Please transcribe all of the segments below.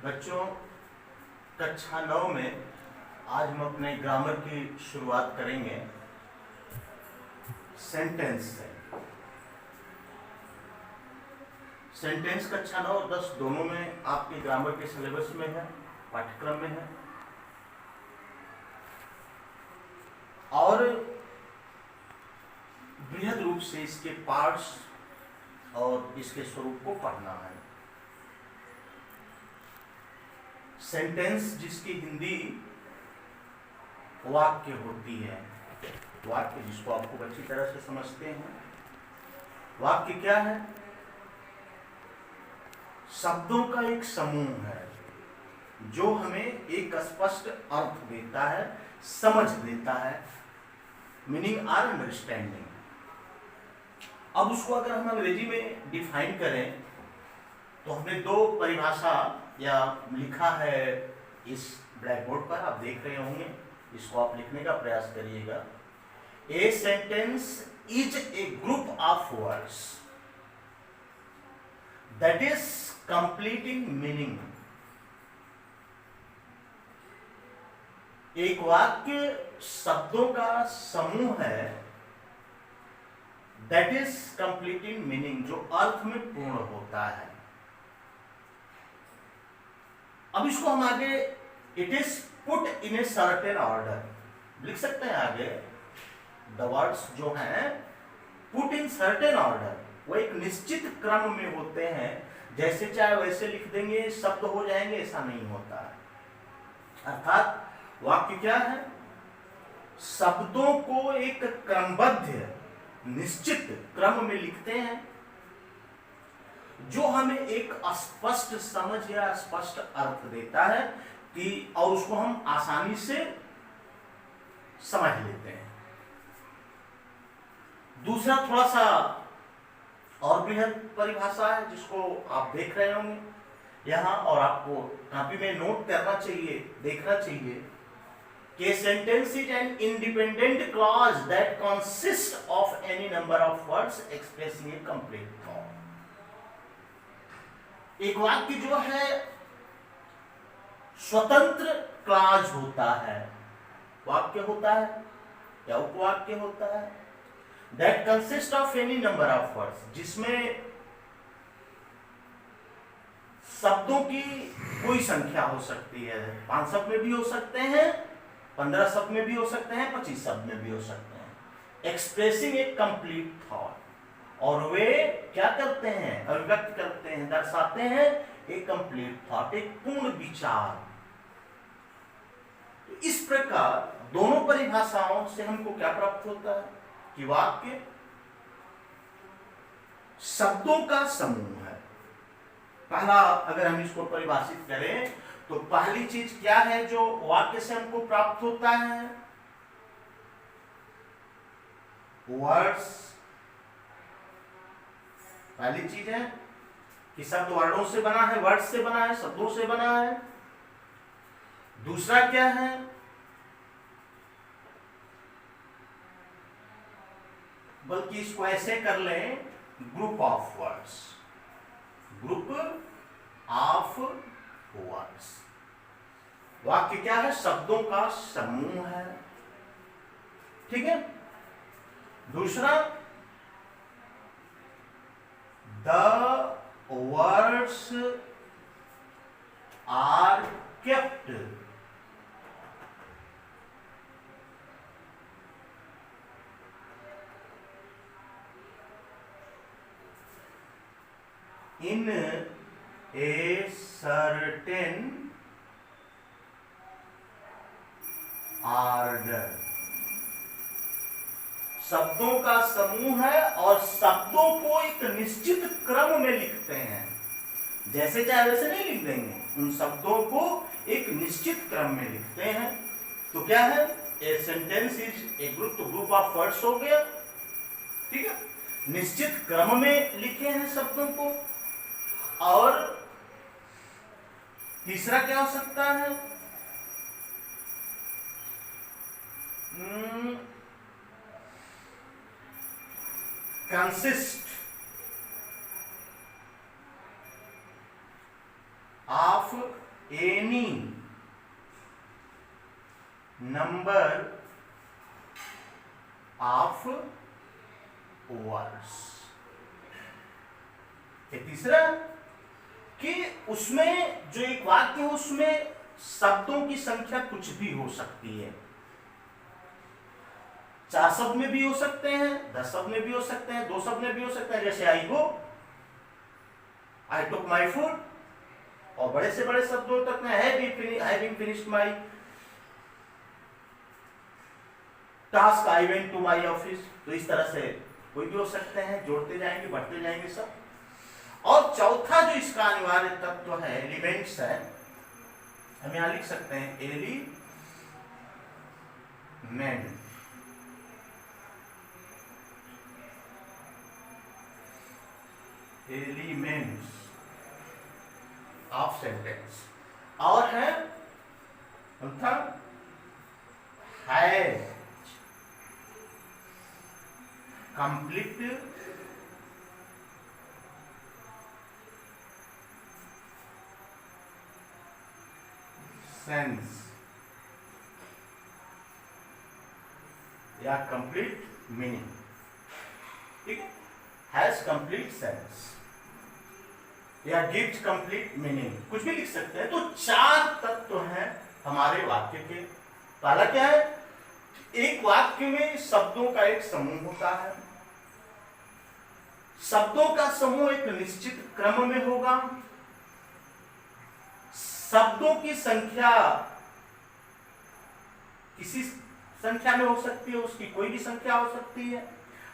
बच्चों, कक्षा 9 में आज हम अपने ग्रामर की शुरुआत करेंगे सेंटेंस से। सेंटेंस कक्षा 9 और 10 दोनों में आपके ग्रामर के सिलेबस में है, पाठ्यक्रम में है। और बृहद रूप से इसके पार्ट्स और इसके स्वरूप को पढ़ना है। सेंटेंस जिसकी हिंदी वाक्य होती है, वाक्य जिसको आप खूब अच्छी तरह से समझते हैं। वाक्य क्या है? शब्दों का एक समूह है जो हमें एक स्पष्ट अर्थ देता है, समझ देता है, मीनिंग और अंडरस्टैंडिंग। अब उसको अगर हम अंग्रेजी में डिफाइन करें तो हमने दो परिभाषा या लिखा है इस ब्लैक बोर्ड पर, आप देख रहे होंगे। इसको आप लिखने का प्रयास करिएगा। A sentence is a group of words that is completing meaning. एक वाक्य शब्दों का समूह है दैट इज कंप्लीटिंग मीनिंग, जो अर्थ में पूर्ण होता है। अब इसको हम आगे it is put in a certain order लिख सकते हैं। आगे द वर्ड्स जो हैं पुट इन सर्टेन ऑर्डर, वो एक निश्चित क्रम में होते हैं। जैसे चाहे वैसे लिख देंगे, शब्द हो जाएंगे, ऐसा नहीं होता है। अर्थात वाक्य क्या है? शब्दों को एक क्रमबद्ध निश्चित क्रम में लिखते हैं जो हमें एक स्पष्ट समझ या स्पष्ट अर्थ देता है कि और उसको हम आसानी से समझ लेते हैं। दूसरा थोड़ा सा और बृहद परिभाषा है जिसको आप देख रहे होंगे यहां, और आपको कॉपी में नोट करना चाहिए, देखना चाहिए कि sentence is an independent clause that consist of any number of words expressing A complete thought. एक वाक्य जो है स्वतंत्र क्लॉज होता है, वाक्य होता है या उपवाक्य होता है, that consist of any number of words, जिसमें शब्दों की कोई संख्या हो सकती है। 5 शब्द में भी हो सकते हैं, 15 शब्द में भी हो सकते हैं, 25 शब्द में भी हो सकते हैं। एक्सप्रेसिंग ए कंप्लीट थॉट, और वे क्या करते हैं? अभिव्यक्त करते हैं, दर्शाते हैं एक कंप्लीट थॉट, एक पूर्ण विचार। तो इस प्रकार दोनों परिभाषाओं से हमको क्या प्राप्त होता है कि वाक्य शब्दों का समूह है। पहला अगर हम इसको परिभाषित करें तो पहली चीज क्या है जो वाक्य से हमको प्राप्त होता है? वर्ड्स। पहली चीज है कि शब्द वर्डों से बना है, वर्ड्स से बना है, शब्दों से बना है। दूसरा क्या है? बल्कि इसको ऐसे कर लें, group of words, group of words. वाक्य क्या है? शब्दों का समूह है, ठीक है। दूसरा, the words are kept in a certain order। शब्दों का समूह है और शब्दों को एक निश्चित क्रम में लिखते हैं, जैसे चाहे वैसे नहीं लिख देंगे। उन शब्दों को एक निश्चित क्रम में लिखते हैं। तो क्या है? A sentence is a group of words हो गया, ठीक है। निश्चित क्रम में लिखे हैं शब्दों को। और तीसरा क्या हो सकता है? Consist of any number of words. तीसरा कि उसमें जो एक वाक्य है उसमें शब्दों की संख्या कुछ भी हो सकती है। 4 शब्द में भी हो सकते हैं, 10 शब्द में भी हो सकते हैं, 2 शब्द में भी हो सकते हैं, जैसे I go, I took my food, और बड़े से बड़े शब्दों तक में having finished my task, I went to my office. तो इस तरह से कोई भी हो सकते हैं, जोड़ते जाएंगे, बढ़ते जाएंगे सब। और चौथा जो इसका अनिवार्य तत्व है, एलिमेंट्स है, हम यहां लिख सकते हैं एलिमेंट। Elements of sentence. और है हैज कंप्लीट सेंस या कंप्लीट मीनिंग। ठीक है, हैज कंप्लीट सेंस या गिव्स कंप्लीट मीनिंग, कुछ भी लिख सकते हैं। तो 4 तत्व हैं हमारे वाक्य के। पहला क्या है, एक वाक्य में शब्दों का एक समूह होता है। शब्दों का समूह एक निश्चित क्रम में होगा। शब्दों की संख्या किसी संख्या में हो सकती है, उसकी कोई भी संख्या हो सकती है।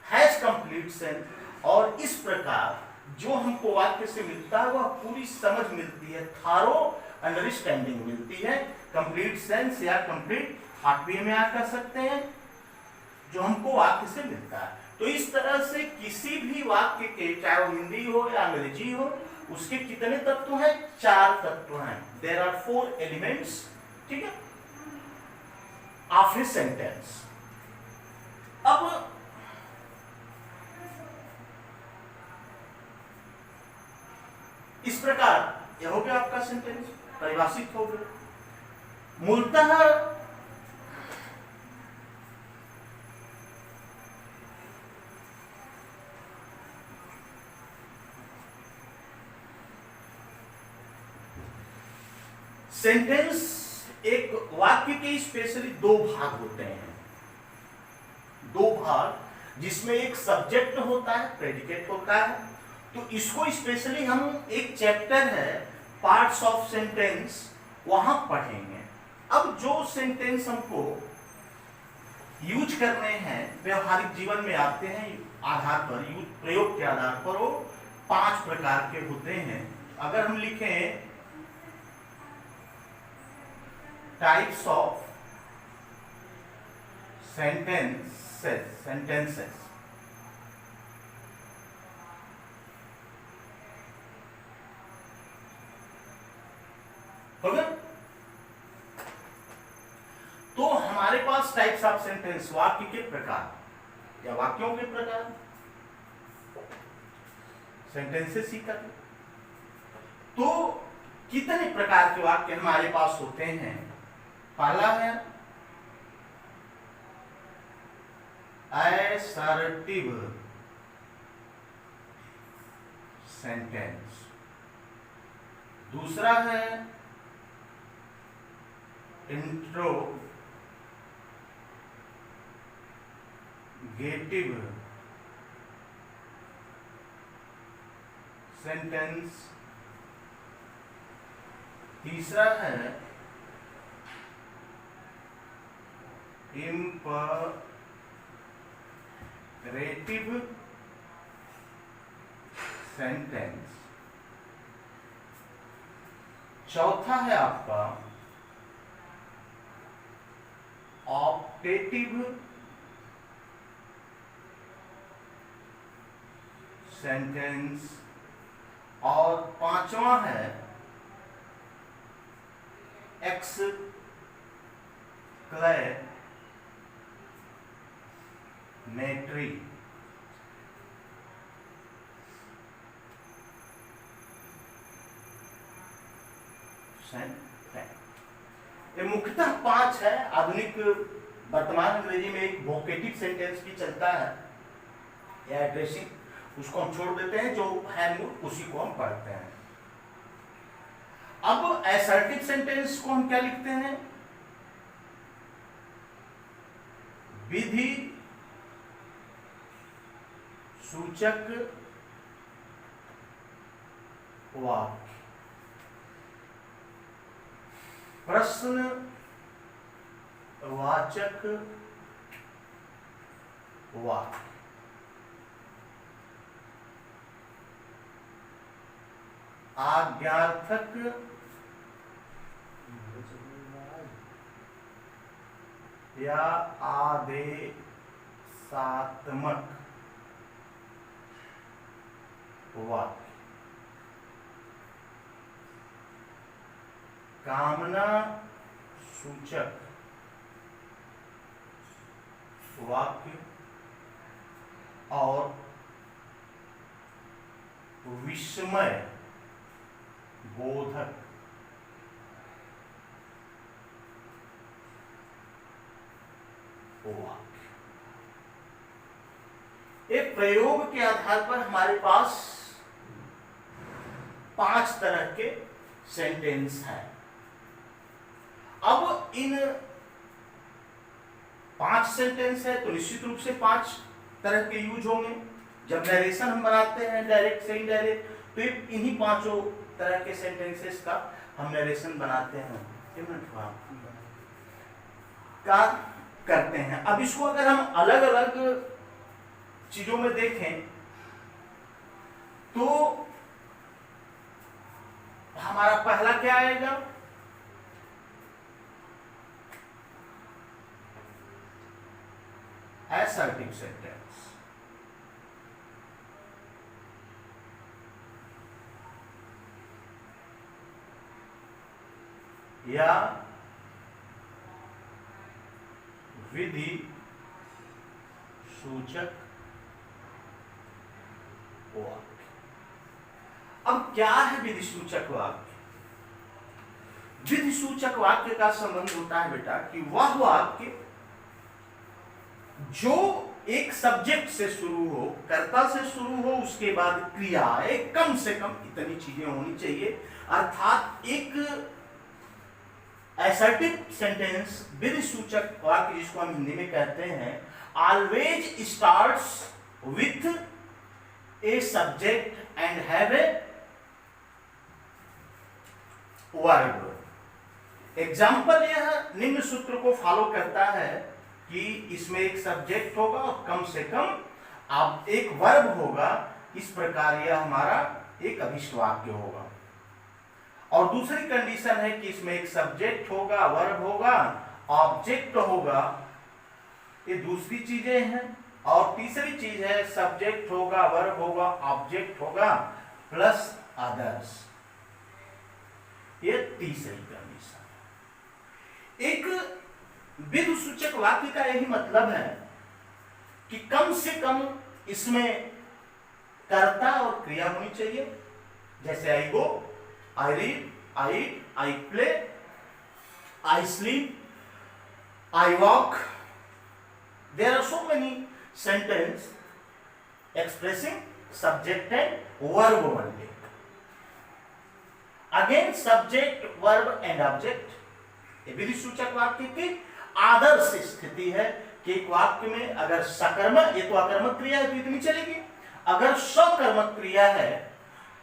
हैज कंप्लीट सेंस, और इस प्रकार जो हमको वाक्य से मिलता है वह पूरी समझ मिलती है, थारो अंडरस्टैंडिंग मिलती है। कंप्लीट सेंस या कंप्लीट थॉट भी हम यहाँ कर सकते हैं, जो हमको वाक्य से मिलता है। तो इस तरह से किसी भी वाक्य के, चाहे वो हिंदी हो या अंग्रेजी हो, उसके कितने तत्व हैं? 4 तत्व हैं। देयर आर 4 एलिमेंट्स, ठीक है, ऑफ ए सेंटेंस। अब इस प्रकार यह हो गया आपका सेंटेंस, परिभाषित हो गया। मूलतः सेंटेंस, एक वाक्य के स्पेशली 2 भाग होते हैं। 2 भाग, जिसमें एक सब्जेक्ट होता है, प्रेडिकेट होता है। तो इसको स्पेशली हम, एक चैप्टर है पार्ट्स ऑफ सेंटेंस, वहां पढ़ेंगे। अब जो सेंटेंस हमको यूज करने हैं, व्यवहारिक जीवन में आते हैं आधार पर, प्रयोग के आधार पर, वो 5 प्रकार के होते हैं। अगर हम लिखें टाइप्स ऑफ सेंटेंसेस, हो गया? तो हमारे पास टाइप्स ऑफ सेंटेंस, वाक्य के प्रकार या वाक्यों के प्रकार, सेंटेंसेस ही कर। तो कितने प्रकार के वाक्य हमारे पास होते हैं? पहला है असर्टिव सेंटेंस, दूसरा है इंट्रोगेटिव सेंटेंस, तीसरा है इंपरेटिव सेंटेंस, चौथा है आपका ऑप्टेटिव सेंटेंस, और 5वां है एक्सक्लेमेटरी एब्सेंट है। ये मुख्यतः 5 है। आधुनिक वर्तमान अंग्रेजी में एक वोकेटिव सेंटेंस भी चलता है या एड्रेसिंग, उसको हम छोड़ देते हैं, जो है मूल उसी को हम पढ़ते हैं। अब असर्टिव सेंटेंस को हम क्या लिखते हैं? विधि सूचक वाक्य, प्रश्न वाचक वाक्य, आज्ञार्थक या आदेशात्मक वाक्य, कामना सूचक वाक्य और विस्मय बोधक वाक्य। एक प्रयोग के आधार पर हमारे पास 5 तरह के सेंटेंस हैं। अब इन 5 सेंटेंस है तो निश्चित रूप से 5 तरह के यूज होंगे। जब नरेशन हम बनाते हैं डायरेक्ट से इनडायरेक्ट, तो इन्हीं 5 तरह के सेंटेंसेस का हम नरेशन बनाते हैं, का करते हैं। अब इसको अगर हम अलग अलग चीजों में देखें तो हमारा पहला क्या आएगा? असर्टिव सेंटेंस, या विधि सूचक वाक्य। अब क्या है विधि सूचक वाक्य? विधि सूचक वाक्य का संबंध होता है बेटा कि वह वाक्य जो एक सब्जेक्ट से शुरू हो, कर्ता से शुरू हो, उसके बाद क्रिया, एक कम से कम इतनी चीजें होनी चाहिए। अर्थात एक असर्टिव सेंटेंस, विधि सूचक वाक्य जिसको हम हिंदी में कहते हैं, always starts with a subject and have a verb. Example यह निम्न सूत्र को फॉलो करता है कि इसमें एक सब्जेक्ट होगा और कम से कम आप एक वर्ब होगा। इस प्रकार यह हमारा एक अभिष्ट वाक्य होगा। और दूसरी कंडीशन है कि इसमें एक सब्जेक्ट होगा, वर्ब होगा, ऑब्जेक्ट होगा। ये दूसरी चीजें हैं। और तीसरी चीज है सब्जेक्ट होगा, वर्ब होगा, ऑब्जेक्ट होगा प्लस अदर्स। ये तीसरी कंडीशन। एक विधि सूचक वाक्य का यही मतलब है कि कम से कम इसमें कर्ता और क्रिया होनी चाहिए। जैसे I go, I read, I eat, I play, I sleep, I walk. There are so many sentence expressing subject and verb only. Again subject, verb and object. ये विधि सूचक वाक्य की आदर्श स्थिति है कि एक वाक्य में अगर सकर्मक, ये तो अकर्मक क्रिया है तो इतनी चलेगी। अगर सकर्मक क्रिया है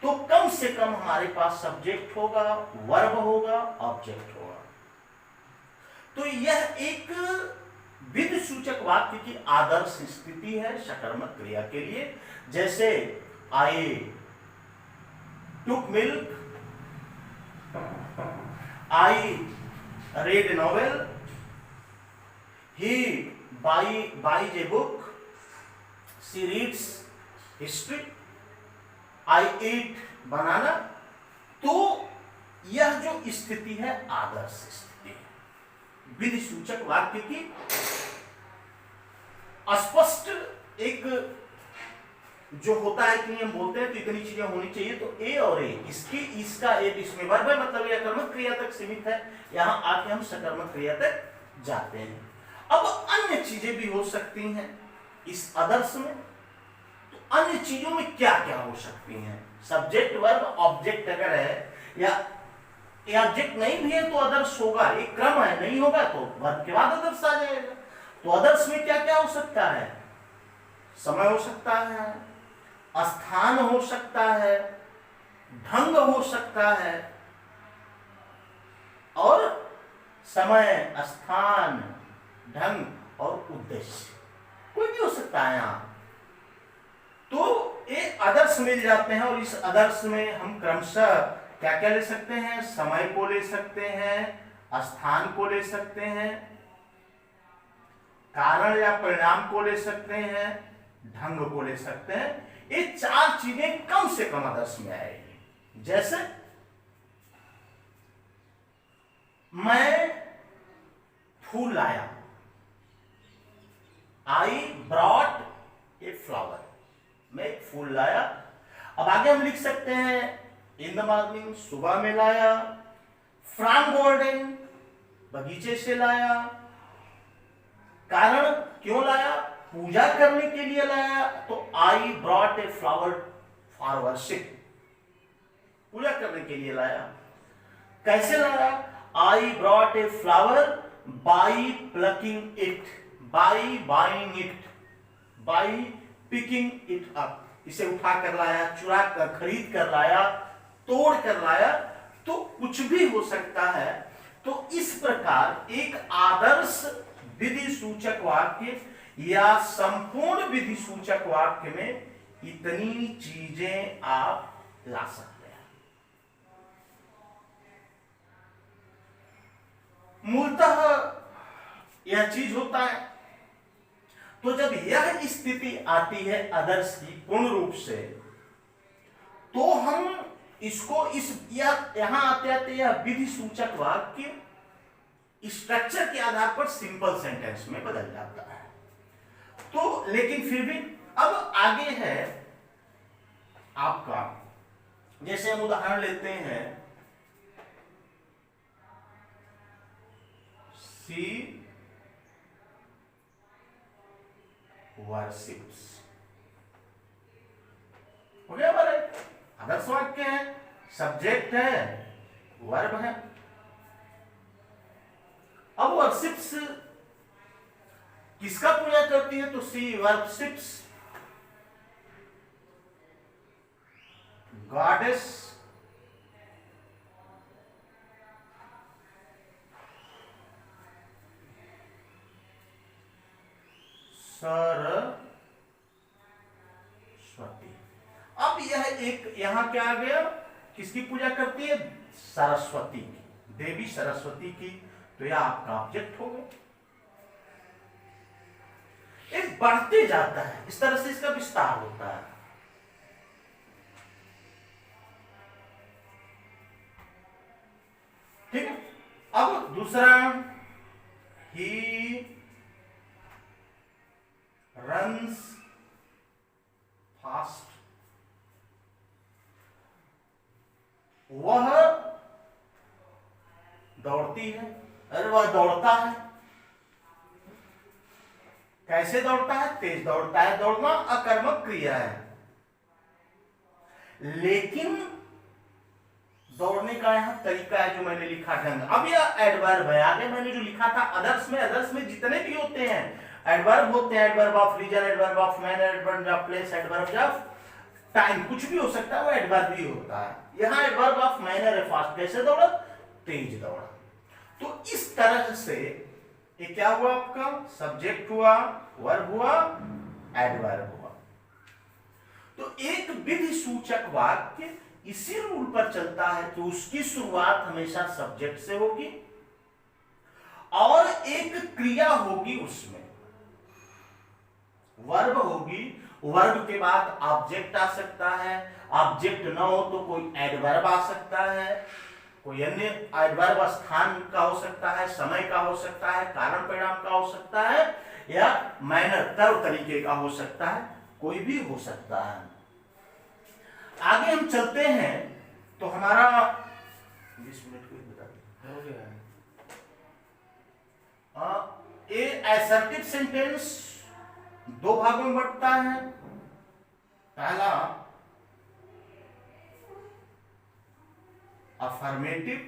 तो कम से कम हमारे पास सब्जेक्ट होगा, वर्ब होगा, ऑब्जेक्ट होगा। तो यह एक विधि सूचक वाक्य की आदर्श स्थिति है सकर्मक क्रिया के लिए। जैसे I took milk, I read a novel, he buys a book, she reads history, I eat banana। तो यह जो स्थिति है आदर्श स्थिति है। विधि सूचक वाक्य की स्पष्ट एक जो होता है कि हम बोलते हैं तो इतनी चीजें होनी चाहिए, तो ए और ए, इसकी इसका ए इसमें वर्ब है, मतलब यह कर्मक क्रिया तक सीमित है। यहां आके हम सकर्मक क्रिया तक जाते हैं। अब अन्य चीजें भी हो सकती हैं इस अदर्स में। तो अन्य चीजों में क्या क्या हो सकती हैं? सब्जेक्ट वर्ब ऑब्जेक्ट अगर है या ऑब्जेक्ट नहीं भी है तो अदर्स होगा, एक क्रम है, नहीं होगा तो वर्ब के बाद अदर्स आ जाएगा। तो अदर्स में क्या क्या हो सकता है? समय हो सकता है, स्थान हो सकता है, ढंग हो सकता है, और समय, स्थान, ढंग और उद्देश्य कोई भी हो सकता है यहां। तो ये आदर्श मिल जाते हैं, और इस आदर्श में हम क्रमशः क्या क्या ले सकते हैं? समय को ले सकते हैं, स्थान को ले सकते हैं, कारण या परिणाम को ले सकते हैं, ढंग को ले सकते हैं। ये चार चीजें कम से कम आदर्श में आएगी। जैसे मैं फूल लाया, आई ब्रॉट ए फ्लावर, मैं एक फूल लाया। अब आगे हम लिख सकते हैं इन द मॉर्निंग, सुबह में लाया, फ्रॉम गार्डन, बगीचे से लाया। कारण क्यों लाया? पूजा करने के लिए लाया, तो I brought a flower for worship, पूजा करने के लिए लाया। कैसे लाया? I brought a flower by plucking it, by buying it, by picking it up, इसे उठा कर लाया, चुरा कर, खरीद कर लाया, तोड़ कर लाया, तो कुछ भी हो सकता है। तो इस प्रकार एक आदर्श विधि सूचक वाक्य या संपूर्ण विधि सूचक वाक्य में इतनी चीजें आप ला सकते हैं। मूलतः यह चीज होता है। तो जब यह स्थिति आती है आदर्श की पूर्ण रूप से, तो हम इसको यहां आते आते यह विधि सूचक वाक्य स्ट्रक्चर के आधार पर सिंपल सेंटेंस में बदल जाता है। तो लेकिन फिर भी अब आगे है आपका, जैसे हम उदाहरण लेते हैं, सी वर्शिप्स, हो गया बारे, आदर्श वाक्य है, सब्जेक्ट है, वर्ब है। अब वर्शिप्स किसका पूजा करती है? तो सी वर्शिप्स गॉडेस सरस्वती। अब यह एक यहां क्या आ गया? किसकी पूजा करती है? सरस्वती की, देवी सरस्वती की। तो यह आपका ऑब्जेक्ट होगा। एक बढ़ते जाता है, इस तरह से इसका विस्तार होता है। ठीक है। अब दूसरा, ही रन्स फास्ट, वह दौड़ती है, अरे वह दौड़ता है। कैसे दौड़ता है? तेज दौड़ता है। दौड़ना अकर्मक क्रिया है, लेकिन दौड़ने का यहां तरीका है जो मैंने लिखा ढंग। अब यह एडवर्ब है। आगे मैंने जो लिखा था अदर्स में जितने भी होते हैं एडवर्ब होते हैं, adverb of reason, adverb of manner, adverb of place, adverb of time, कुछ भी हो सकता है, वो एडवर्ब ही होता है। यहां एडवर्ब ऑफ मैनर है, फास्ट, कैसे दौड़ा? तेज दौड़ा। तो इस तरह से ये क्या हुआ आपका? सब्जेक्ट हुआ, वर्ब हुआ, एडवर्ब हुआ। तो एक विधि सूचक वाक्य इसी रूल पर चलता है कि उसकी शुरुआत हमेशा सब्जेक्ट से होगी और एक क्रिया होगी, उसमें वर्ब होगी, वर्ब के बाद ऑब्जेक्ट आ सकता है, ऑब्जेक्ट ना हो तो कोई एडवर्ब आ सकता है, कोई अन्य एडवर्ब स्थान का हो सकता है, समय का हो सकता है, कारण परिणाम का हो सकता है, या मैनर तौर तरीके का हो सकता है। कोई भी हो सकता है। आगे हम चलते हैं तो हमारा 20 मिनट को बता हो गया है। ए असर्टिव सेंटेंस दो भागों में बंटता है। पहला अफर्मेटिव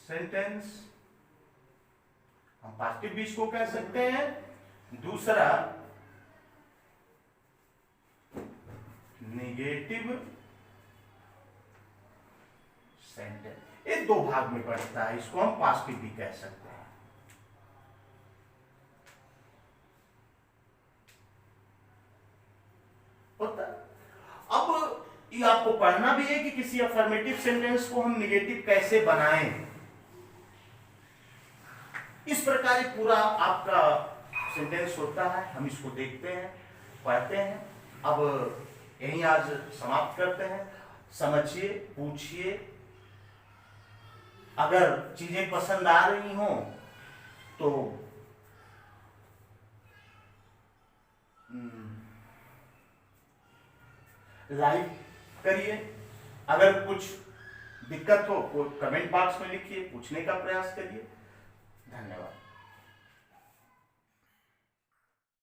सेंटेंस, हम पॉजिटिव भी इसको कह सकते हैं। दूसरा नेगेटिव सेंटेंस। ये दो भाग में पड़ता है, इसको हम पॉजिटिव भी कह सकते हैं। अब ये आपको पढ़ना भी है कि किसी अफर्मेटिव सेंटेंस को हम नेगेटिव कैसे बनाएं। इस प्रकार पूरा आपका सेंटेंस होता है, हम इसको देखते हैं, पढ़ते हैं। अब यहीं आज समाप्त करते हैं। समझिए, पूछिए, अगर चीजें पसंद आ रही हो तो लाइक करिए। अगर कुछ दिक्कत हो तो कमेंट बॉक्स में लिखिए, पूछने का प्रयास करिए। धन्यवाद।